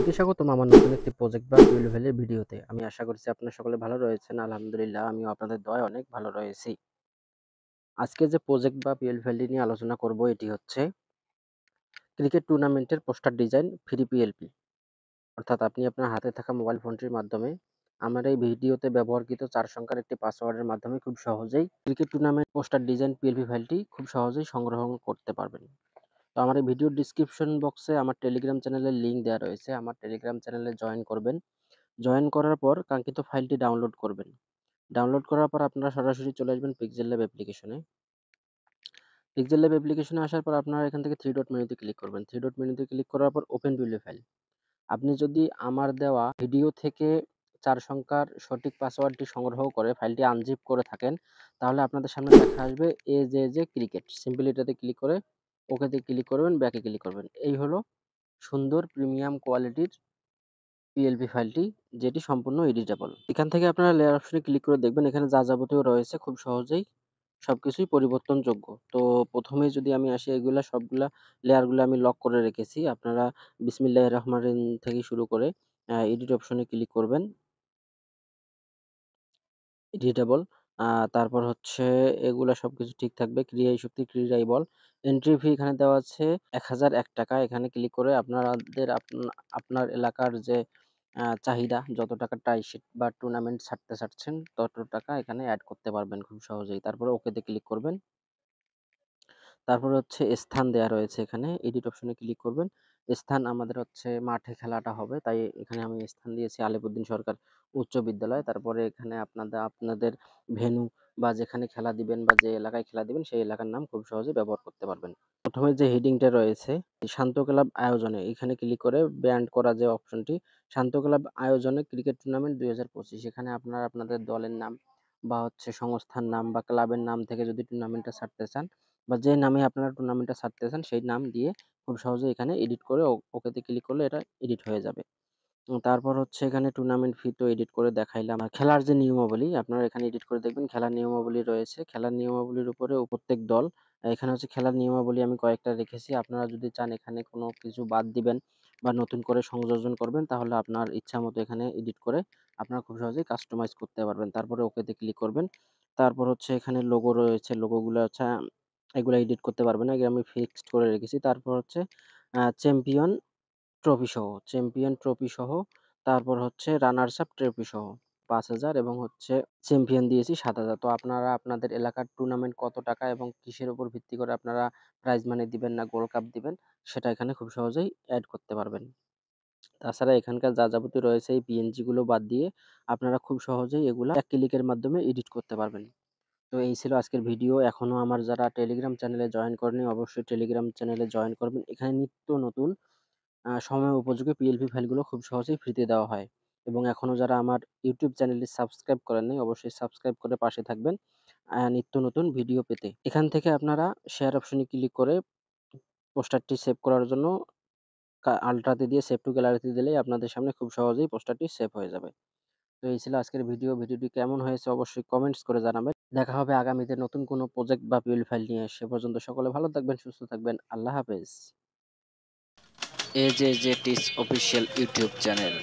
সবাইকে স্বাগতম আমার নতুন একটি প্রজেক্ট বা পিএল ভ্যালির ভিডিওতে। আমি আশা করছি আপনারা সকলে ভালো রয়েছেন। আলহামদুলিল্লাহ আমিও আপনাদের দয়ায় অনেক ভালো রয়েছি। আজকে যে প্রজেক্ট বা পিএল ভ্যালি নিয়ে আলোচনা করব এটি হচ্ছে ক্রিকেট টুর্নামেন্টের পোস্টার ডিজাইন ফ্রি পিএলপি। অর্থাৎ আপনি আপনার হাতে থাকা মোবাইল ফোনটির মাধ্যমে আমার এই ভিডিওতে ব্যবহৃত 4 সংখ্যার একটি পাসওয়ার্ডের মাধ্যমে খুব সহজেই cricket tournament poster design PLP ফাইলটি খুব সহজেই সংগ্রহ করতে পারবেন। তো আমার এই ভিডিওর ডিসক্রিপশন বক্সে আমার টেলিগ্রাম চ্যানেলের লিঙ্ক দেওয়া রয়েছে। আমার টেলিগ্রাম চ্যানেলে জয়েন করবেন। জয়েন করার পর কাঙ্ক্ষিত ফাইলটি ডাউনলোড করবেন। ডাউনলোড করার পর আপনারা সরাসরি চলে আসবেন পিক্সেল ল্যাব অ্যাপ্লিকেশনে। পিক্সেল ল্যাব অ্যাপ্লিকেশনে আসার পর আপনারা এখান থেকে 3 ডট মেনুতে ক্লিক করবেন। 3 ডট মেনুতে ক্লিক করার পর ওপেন পিএলপি ফাইল। আপনি যদি আমার দেওয়া ভিডিও থেকে 4 সংখ্যার সঠিক পাসওয়ার্ডটি সংগ্রহ করে ফাইলটি আনজিপ করে থাকেন, তাহলে আপনাদের সামনে লেখা আসবে এজেজে ক্রিকেট। সিম্পলি এটাতে ক্লিক করে ওকেতে ক্লিক করবেন, ব্যাকে ক্লিক করবেন। এই হলো সুন্দর প্রিমিয়াম কোয়ালিটির পিএলপি ফাইলটি, যেটি সম্পূর্ণ এডিটেবল। এখান থেকে আপনারা লেয়ার অপশনে ক্লিক করে দেখবেন এখানে যা যাবতীয় রয়েছে খুব সহজেই সবকিছুই পরিবর্তনযোগ্য। তো প্রথমেই যদি আমি আসি, এগুলা সবগুলা লেয়ারগুলো আমি লক করে রেখেছি। আপনারা বিসমিল্লাহির রহমানির রহিম থেকে শুরু করে এডিট অপশনে ক্লিক করবেন। এডিটেবল, তারপর হচ্ছে এগুলা সবকিছু ঠিক থাকবে। ক্রিয়াই শক্তি, ক্রীড়াই বল। এন্ট্রি ফি এখানে দেওয়া আছে ৳১,০০১। এখানে ক্লিক করে আপনার এলাকার যে চাহিদা, যত টাকা টাই বা টুর্নামেন্ট ছাড়তে চাচ্ছেন তত টাকা এখানে এড করতে পারবেন খুব সহজেই। তারপরে ওকেতে ক্লিক করবেন। তারপরে হচ্ছে স্থান দেয়া রয়েছে এখানে। এডিট অপশনে ক্লিক করবেন। স্থান আমাদের হচ্ছে মাঠে খেলাটা হবে। তাই এখানে আমি স্থান দিয়েছি আলিপুরদ্বীন সরকার উচ্চ বিদ্যালয়। তারপরে এখানে আপনাদের ভেন্যু বা যেখানে খেলা দিবেন বা যে এলাকায় খেলা দিবেন সেই এলাকার নাম খুব সহজেই ব্যবহার করতে পারবেন। প্রথমে যে হেডিংটা রয়েছে শান্ত ক্লাব আয়োজনে, এখানে ক্লিক করে ব্যান্ড করা যে অপশনটি, শান্ত ক্লাব আয়োজনে ক্রিকেট টুর্নামেন্ট ২০২৫, এখানে আপনারা আপনাদের দলের নাম বা হচ্ছে সংস্থার নাম বা ক্লাবের নাম থেকে যদি টুর্নামেন্টটা ছাড়তে চান বা যে নামে আপনারা টুর্নামেন্টটা ছাড়তে চান সেই নাম দিয়ে খুব সহজে এখানে এডিট করে ওকেতে ক্লিক করলে এটা এডিট হয়ে যাবে। তারপর হচ্ছে এখানে টুর্নামেন্ট ফি তো এডিট করে দেখাইলাম। আর খেলার যে নিয়মাবলী আপনারা এখানে এডিট করে দেখবেন খেলার নিয়মাবলী রয়েছে। খেলার নিয়মাবলীর উপরে প্রত্যেক দল, এখানে হচ্ছে খেলার নিয়মাবলী আমি কয়েকটা রেখেছি। আপনারা যদি চান এখানে কোনো কিছু বাদ দিবেন বা নতুন করে সংযোজন করবেন তাহলে আপনার ইচ্ছামতো এখানে এডিট করে আপনারা খুব সহজেই কাস্টমাইজ করতে পারবেন। তারপরে ওকেতে ক্লিক করবেন। তারপর হচ্ছে এখানে লোগো রয়েছে। লোগোগুলো হচ্ছে এগুলা এডিট করতে পারবেন না। এগুলো আমি ফিক্সড করে রেখেছি। তারপর হচ্ছে চ্যাম্পিয়ন ট্রফি সহ, তারপর হচ্ছে রানার্স আপ ট্রফি সহ ৫,০০০ এবং হচ্ছে চ্যাম্পিয়ন দিয়েছি ৭,০০০। তো আপনারা আপনাদের এলাকার টুর্নামেন্ট কত টাকা এবং কিসের উপর ভিত্তি করে আপনারা প্রাইজ মানি দিবেন না গোল্ড কাপ দিবেন সেটা এখানে খুব সহজেই এড করতে পারবেন। তাছাড়া এখানকার যা যাবতীয় রয়েছে এই পিএনজি গুলো বাদ দিয়ে আপনারা খুব সহজেই এগুলা এক ক্লিকের মাধ্যমে এডিট করতে পারবেন। তো এই ছিল আজকের ভিডিও। এখনো আমার যারা টেলিগ্রাম চ্যানেলে জয়েন করেনি অবশ্যই টেলিগ্রাম চ্যানেলে জয়েন করবেন। এখানে নিত্য নতুন সময় উপযোগী পিএলপি ফাইলগুলো খুব সহজেই ফ্রিতে দেওয়া হয়। এবং এখনো যারা আমার ইউটিউব চ্যানেলটি সাবস্ক্রাইব করেন নাই অবশ্যই সাবস্ক্রাইব করে পাশে থাকবেন নিত্য নতুন ভিডিও পেতে। এখান থেকে আপনারা শেয়ার অপশনে ক্লিক করে পোস্টারটি সেভ করার জন্য আল্ট্রাতে দিয়ে সেভ টু গ্যালারিতে দিলেই আপনাদের সামনে খুব সহজেই পোস্টারটি সেভ হয়ে যাবে। তো এই ছিল আজকের ভিডিও। ভিডিওটি কেমন হয়েছে অবশ্যই কমেন্টস করে জানাবেন। দেখা হবে আগামীতে নতুন কোনো প্রজেক্ট বা পিএল ফাইল নিয়ে। সে পর্যন্ত সকলে ভালো থাকবেন, সুস্থ থাকবেন। আল্লাহ হাফেজ। এজে জেটিস অফিসিয়াল ইউটিউব চ্যানেল।